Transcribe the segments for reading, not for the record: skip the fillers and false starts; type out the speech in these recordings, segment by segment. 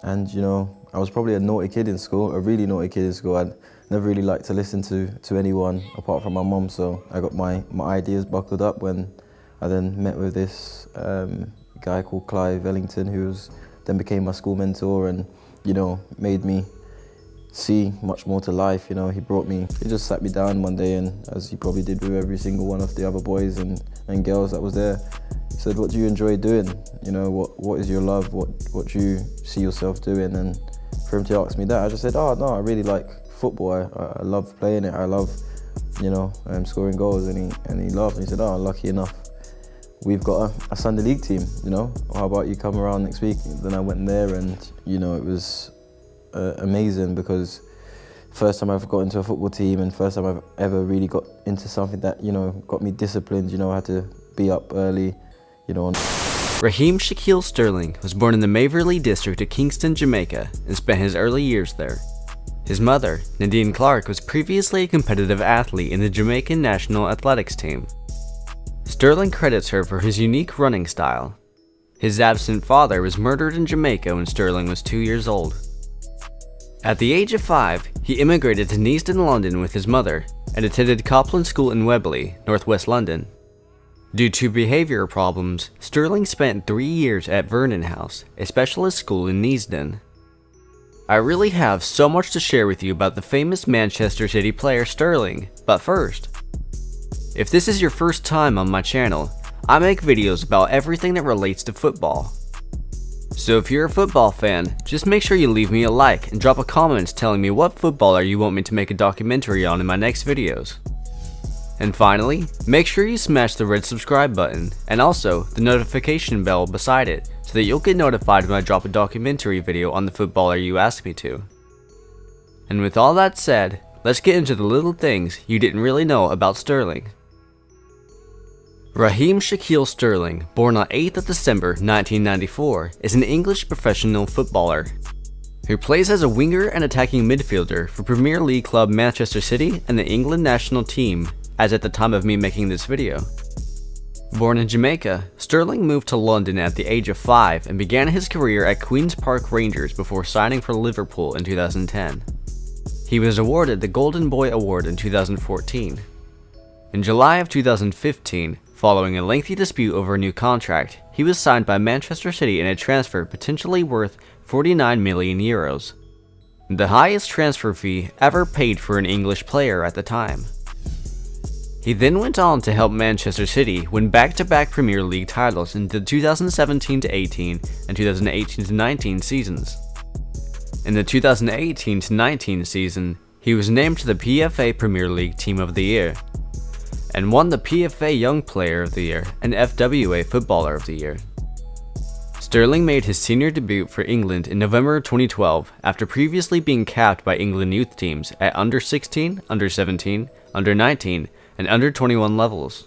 And you know, I was probably a naughty kid in school, a really naughty kid in school. I'd never really liked to listen to anyone apart from my mum, so I got my ideas buckled up when I then met with this guy called Clive Ellington, who then became my school mentor and, you know, made me see much more to life. You know, he just sat me down one day, and as he probably did with every single one of the other boys and girls that was there, he said, "What do you enjoy doing? You know, what is your love? What do you see yourself doing?" And for him to ask me that, I just said, "Oh no, I really like football. I love playing it. I love, you know, scoring goals." And he laughed and he said, "Oh, lucky enough, we've got a Sunday League team, you know. How about you come around next week?" Then I went there, and you know, it was amazing, because first time I ever got into a football team, and first time I've ever really got into something that, you know, got me disciplined. You know, I had to be up early, you know. Raheem Shaquille Sterling was born in the Maverley district of Kingston, Jamaica, and spent his early years there. His mother, Nadine Clark, was previously a competitive athlete in the Jamaican national athletics team. Sterling credits her for his unique running style. His absent father was murdered in Jamaica when Sterling was 2 years old. At the age of 5, he immigrated to Neasden, London with his mother, and attended Copland School in Webley, northwest London. Due to behaviour problems, Sterling spent 3 years at Vernon House, a specialist school in Neasden. I really have so much to share with you about the famous Manchester City player Sterling, but first, if this is your first time on my channel, I make videos about everything that relates to football. So if you're a football fan, just make sure you leave me a like and drop a comment telling me what footballer you want me to make a documentary on in my next videos. And finally, make sure you smash the red subscribe button and also the notification bell beside it so that you'll get notified when I drop a documentary video on the footballer you asked me to. And with all that said, let's get into the little things you didn't really know about Sterling. Raheem Shaquille Sterling, born on 8th of December 1994, is an English professional footballer who plays as a winger and attacking midfielder for Premier League club Manchester City and the England national team, as at the time of me making this video. Born in Jamaica, Sterling moved to London at the age of 5 and began his career at Queen's Park Rangers before signing for Liverpool in 2010. He was awarded the Golden Boy Award in 2014. In July of 2015, following a lengthy dispute over a new contract, he was signed by Manchester City in a transfer potentially worth €49 million, the highest transfer fee ever paid for an English player at the time. He then went on to help Manchester City win back-to-back Premier League titles in the 2017-18 and 2018-19 seasons. In the 2018-19 season, he was named to the PFA Premier League Team of the Year, and won the PFA Young Player of the Year and FWA Footballer of the Year. Sterling made his senior debut for England in November 2012 after previously being capped by England youth teams at under 16, under 17, under 19, and under 21 levels.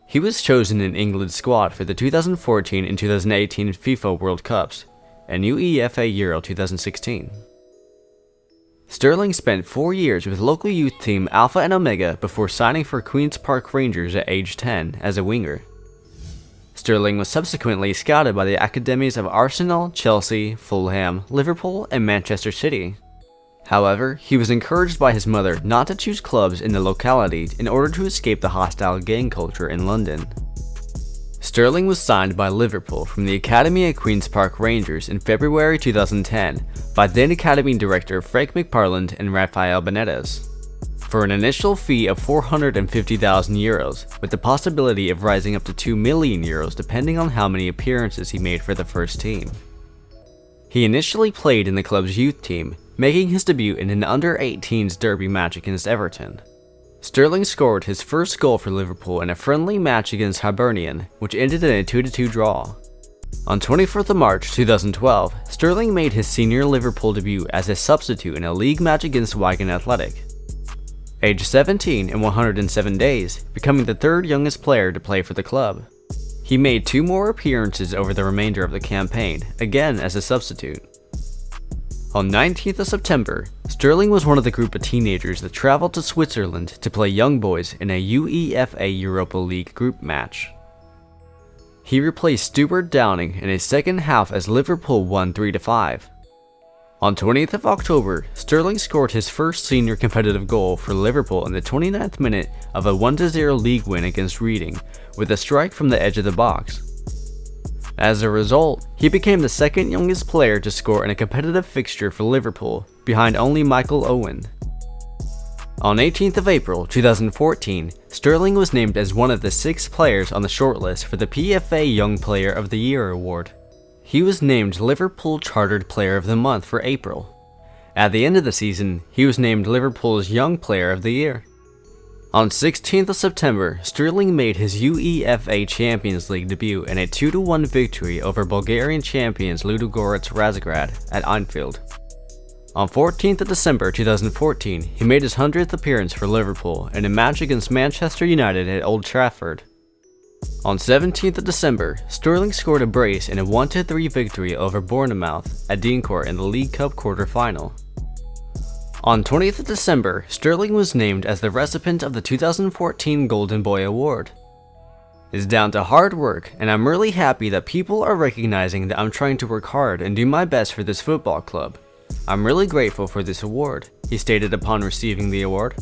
He was chosen in England's squad for the 2014 and 2018 FIFA World Cups and UEFA Euro 2016. Sterling spent 4 years with local youth team Alpha and Omega before signing for Queen's Park Rangers at age 10 as a winger. Sterling was subsequently scouted by the academies of Arsenal, Chelsea, Fulham, Liverpool, and Manchester City. However, he was encouraged by his mother not to choose clubs in the locality in order to escape the hostile gang culture in London. Sterling was signed by Liverpool from the academy at Queen's Park Rangers in February 2010 by then Academy Director Frank McParland and Rafael Benitez for an initial fee of €450,000, with the possibility of rising up to €2 million depending on how many appearances he made for the first team. He initially played in the club's youth team, making his debut in an under-18s derby match against Everton. Sterling scored his first goal for Liverpool in a friendly match against Hibernian, which ended in a 2-2 draw. On 24th of March 2012, Sterling made his senior Liverpool debut as a substitute in a league match against Wigan Athletic. Aged 17 and 107 days, becoming the third youngest player to play for the club. He made 2 more appearances over the remainder of the campaign, again as a substitute. On 19th of September, Sterling was one of the group of teenagers that traveled to Switzerland to play young boys in a UEFA Europa League group match. He replaced Stuart Downing in his second half as Liverpool won 3-5. On 20th of October, Sterling scored his first senior competitive goal for Liverpool in the 29th minute of a 1-0 league win against Reading, with a strike from the edge of the box. As a result, he became the second youngest player to score in a competitive fixture for Liverpool, behind only Michael Owen. On 18th of April 2014, Sterling was named as one of the 6 players on the shortlist for the PFA Young Player of the Year award. He was named Liverpool Chartered Player of the Month for April. At the end of the season, he was named Liverpool's Young Player of the Year. On 16th of September, Sterling made his UEFA Champions League debut in a 2-1 victory over Bulgarian champions Ludogorets Razgrad at Anfield. On 14th of December 2014, he made his 100th appearance for Liverpool in a match against Manchester United at Old Trafford. On 17th of December, Sterling scored a brace in a 1-3 victory over Bournemouth at Deancourt in the League Cup quarter-final. On 20th of December, Sterling was named as the recipient of the 2014 Golden Boy Award. It's down to hard work, and I'm really happy that people are recognizing that I'm trying to work hard and do my best for this football club. I'm really grateful for this award, he stated upon receiving the award.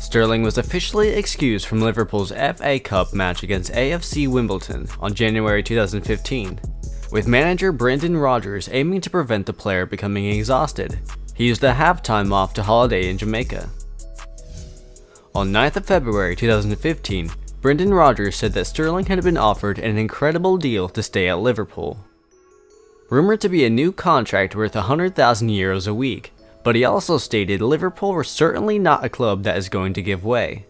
Sterling was officially excused from Liverpool's FA Cup match against AFC Wimbledon on January 2015, with manager Brendan Rodgers aiming to prevent the player becoming exhausted. He used the halftime off to holiday in Jamaica. On 9th of February 2015, Brendan Rodgers said that Sterling had been offered an incredible deal to stay at Liverpool. Rumored to be a new contract worth €100,000 a week, but he also stated Liverpool were certainly not a club that is going to give way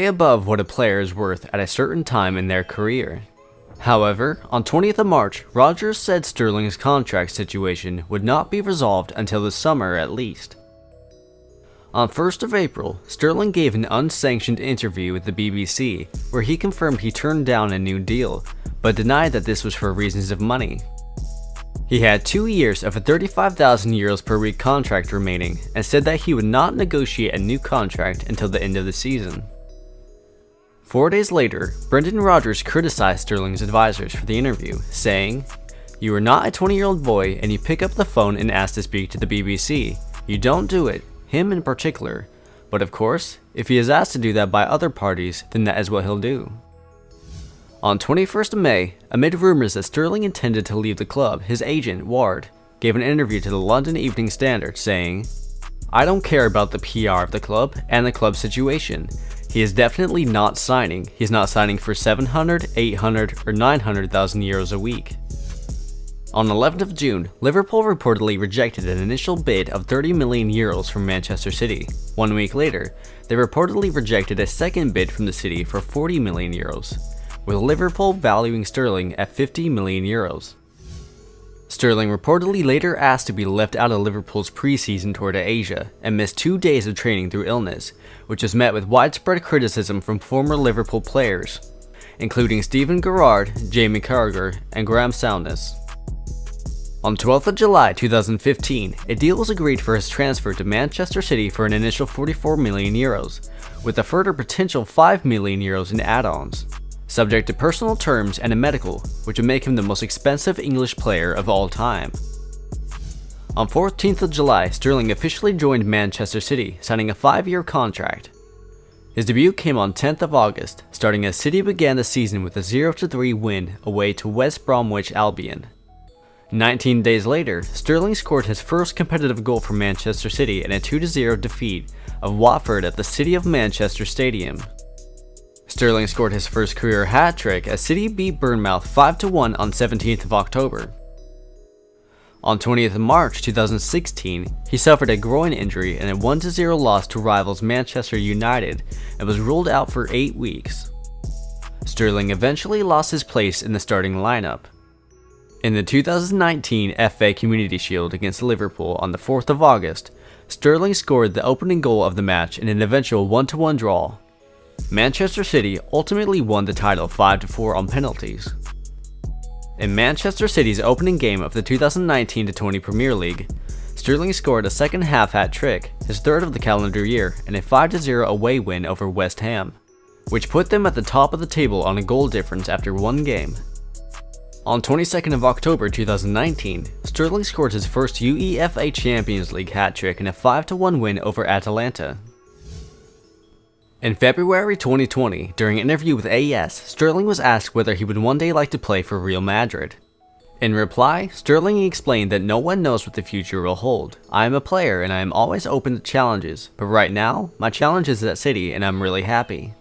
above what a player is worth at a certain time in their career. However, on 20th of March, Rodgers said Sterling's contract situation would not be resolved until the summer at least. On 1st of April, Sterling gave an unsanctioned interview with the BBC where he confirmed he turned down a new deal, but denied that this was for reasons of money. He had 2 years of a €35,000 per week contract remaining and said that he would not negotiate a new contract until the end of the season. 4 days later, Brendan Rodgers criticized Sterling's advisors for the interview, saying, "You are not a 20-year-old boy and you pick up the phone and ask to speak to the BBC. You don't do it, him in particular. But of course, if he is asked to do that by other parties, then that is what he'll do." On 21st of May, amid rumors that Sterling intended to leave the club, his agent, Ward, gave an interview to the London Evening Standard saying, "I don't care about the PR of the club and the club situation. He is definitely not signing. He's not signing for 700, 800, or 900,000 euros a week." On 11th of June, Liverpool reportedly rejected an initial bid of 30 million euros from Manchester City. 1 week later, they reportedly rejected a second bid from the city for 40 million euros, with Liverpool valuing Sterling at 50 million euros. Sterling reportedly later asked to be left out of Liverpool's pre-season tour to Asia and missed 2 days of training through illness, which was met with widespread criticism from former Liverpool players, including Steven Gerrard, Jamie Carragher, and Graham Souness. On 12th of July 2015, a deal was agreed for his transfer to Manchester City for an initial 44 million euros, with a further potential 5 million euros in add-ons, subject to personal terms and a medical, which would make him the most expensive English player of all time. On 14th of July, Sterling officially joined Manchester City, signing a 5-year contract. His debut came on 10th of August, starting as City began the season with a 0-3 win away to West Bromwich Albion. 19 days later, Sterling scored his first competitive goal for Manchester City in a 2-0 defeat of Watford at the City of Manchester Stadium. Sterling scored his first career hat-trick as City beat Bournemouth 5-1 on 17th of October. On 20th of March 2016, he suffered a groin injury in a 1-0 loss to rivals Manchester United and was ruled out for 8 weeks. Sterling eventually lost his place in the starting lineup. In the 2019 FA Community Shield against Liverpool on the 4th of August, Sterling scored the opening goal of the match in an eventual 1-1 draw. Manchester City ultimately won the title 5-4 on penalties. In Manchester City's opening game of the 2019-20 Premier League, Sterling scored a second-half hat-trick, his third of the calendar year, in a 5-0 away win over West Ham, which put them at the top of the table on a goal difference after 1 game. On 22nd of October 2019, Sterling scored his first UEFA Champions League hat-trick in a 5-1 win over Atalanta. In February 2020, during an interview with AS, Sterling was asked whether he would one day like to play for Real Madrid. In reply, Sterling explained that no one knows what the future will hold. I am a player and I am always open to challenges, but right now, my challenge is at City and I'm really happy.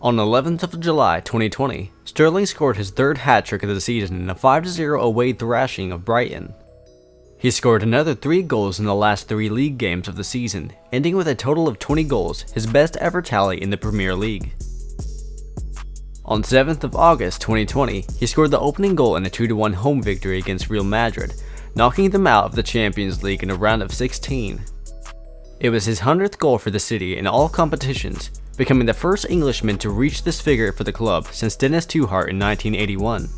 On 11th of July 2020, Sterling scored his third hat-trick of the season in a 5-0 away thrashing of Brighton. He scored another 3 goals in the last 3 league games of the season, ending with a total of 20 goals, his best ever tally in the Premier League. On 7th of August 2020, he scored the opening goal in a 2-1 home victory against Real Madrid, knocking them out of the Champions League in a round of 16. It was his 100th goal for the City in all competitions, becoming the first Englishman to reach this figure for the club since Dennis Tuchart in 1981.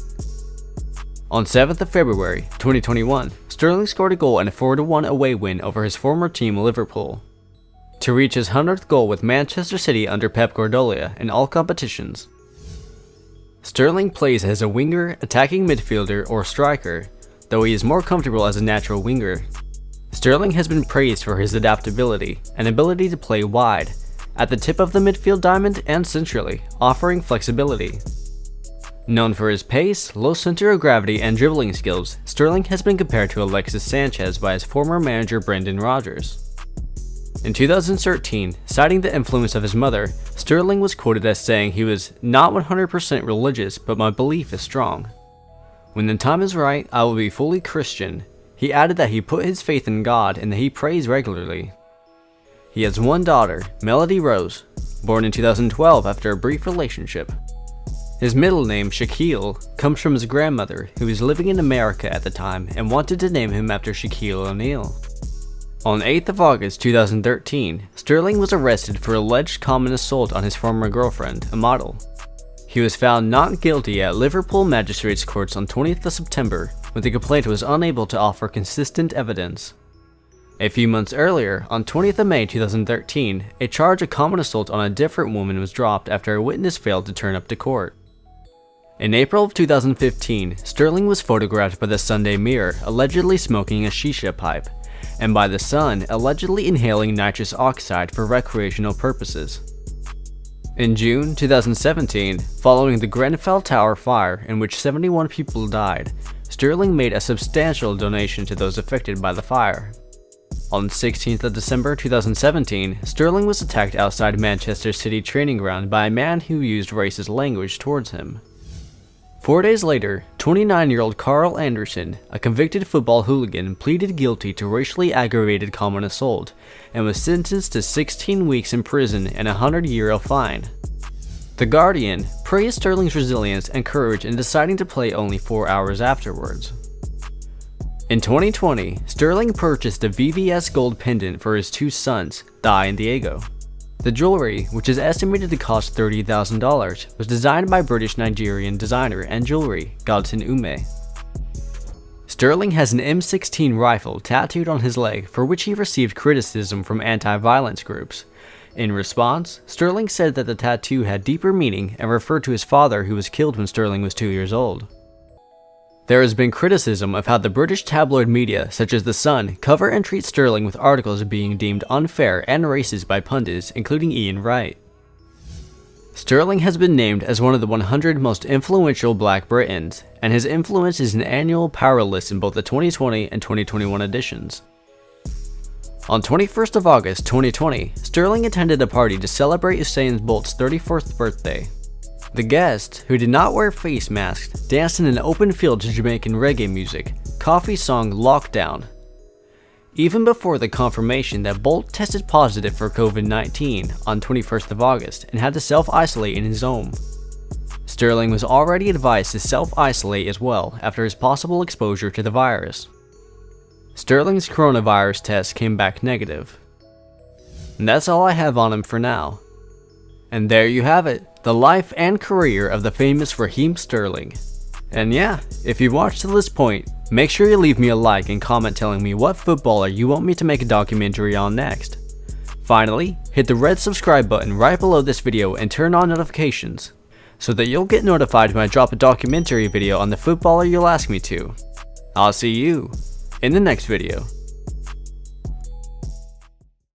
On 7th of February 2021, Sterling scored a goal in a 4-1 away win over his former team Liverpool, to reach his 100th goal with Manchester City under Pep Guardiola in all competitions. Sterling plays as a winger, attacking midfielder, or striker, though he is more comfortable as a natural winger. Sterling has been praised for his adaptability and ability to play wide, at the tip of the midfield diamond and centrally, offering flexibility. Known for his pace, low center of gravity, and dribbling skills, Sterling has been compared to Alexis Sanchez by his former manager Brendan Rodgers. In 2013, citing the influence of his mother, Sterling was quoted as saying he was not 100% religious, but my belief is strong. When the time is right, I will be fully Christian. He added that he put his faith in God and that he prays regularly. He has one daughter, Melody Rose, born in 2012 after a brief relationship. His middle name, Shaquille, comes from his grandmother, who was living in America at the time and wanted to name him after Shaquille O'Neal. On 8th of August 2013, Sterling was arrested for alleged common assault on his former girlfriend, a model. He was found not guilty at Liverpool Magistrates Courts on 20th of September, when the complainant was unable to offer consistent evidence. A few months earlier, on 20th of May 2013, a charge of common assault on a different woman was dropped after a witness failed to turn up to court. In April of 2015, Sterling was photographed by the Sunday Mirror allegedly smoking a shisha pipe, and by the Sun allegedly inhaling nitrous oxide for recreational purposes. In June 2017, following the Grenfell Tower fire in which 71 people died, Sterling made a substantial donation to those affected by the fire. On 16th of December 2017, Sterling was attacked outside Manchester City training ground by a man who used racist language towards him. 4 days later, 29-year-old Carl Anderson, a convicted football hooligan, pleaded guilty to racially aggravated common assault and was sentenced to 16 weeks in prison and a €100 fine. The Guardian praised Sterling's resilience and courage in deciding to play only 4 hours afterwards. In 2020, Sterling purchased a VVS gold pendant for his 2 sons, Dai and Diego. The jewelry, which is estimated to cost $30,000, was designed by British-Nigerian designer and jewelry Godson Ume. Sterling has an M16 rifle tattooed on his leg, for which he received criticism from anti-violence groups. In response, Sterling said that the tattoo had deeper meaning and referred to his father, who was killed when Sterling was 2 years old. There has been criticism of how the British tabloid media, such as The Sun, cover and treat Sterling with articles being deemed unfair and racist by pundits, including Ian Wright. Sterling has been named as one of the 100 most influential Black Britons, and his influence is an annual power list in both the 2020 and 2021 editions. On 21st of August 2020, Sterling attended a party to celebrate Usain Bolt's 34th birthday. The guests, who did not wear face masks, danced in an open field to Jamaican reggae music, Coffee's song Lockdown. Even before the confirmation that Bolt tested positive for COVID-19 on 21st of August and had to self-isolate in his home. Sterling was already advised to self-isolate as well after his possible exposure to the virus. Sterling's coronavirus test came back negative. And that's all I have on him for now. And there you have it, the life and career of the famous Raheem Sterling. And yeah, if you've watched to this point, make sure you leave me a like and comment telling me what footballer you want me to make a documentary on next. Finally, hit the red subscribe button right below this video and turn on notifications. so that you'll get notified when I drop a documentary video on the footballer you'll ask me to. I'll see you in the next video.